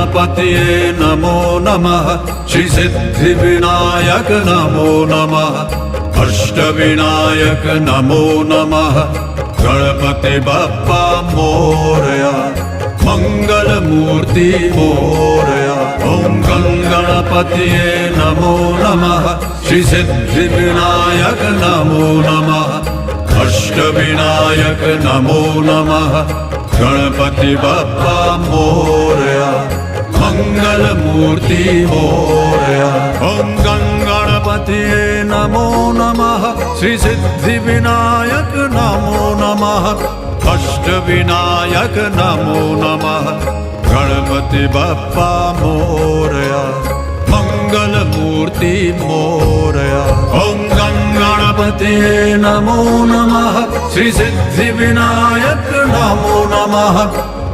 गणपतये नमो नमः श्री सिद्धि विनायक नमो नमः अष्ट विनायक नमो नमः गणपति बप्पा मोरया मंगल मूर्ति मोरया ओम गणपतये नमो नमः श्री सिद्धि विनायक नमो नमः अष्ट विनायक नमो नमः गणपति बप्पा मोरया मंगल मूर्ति मोरया ओम गणपतये नमो नमः श्री सिद्धि विनायक नमो नमः अष्ट विनायक नमो नमः गणपति बप्पा मोरया मंगल मूर्ति मोरया ओम गणपतये नमो नमः श्री सिद्धि विनायक नमो नमः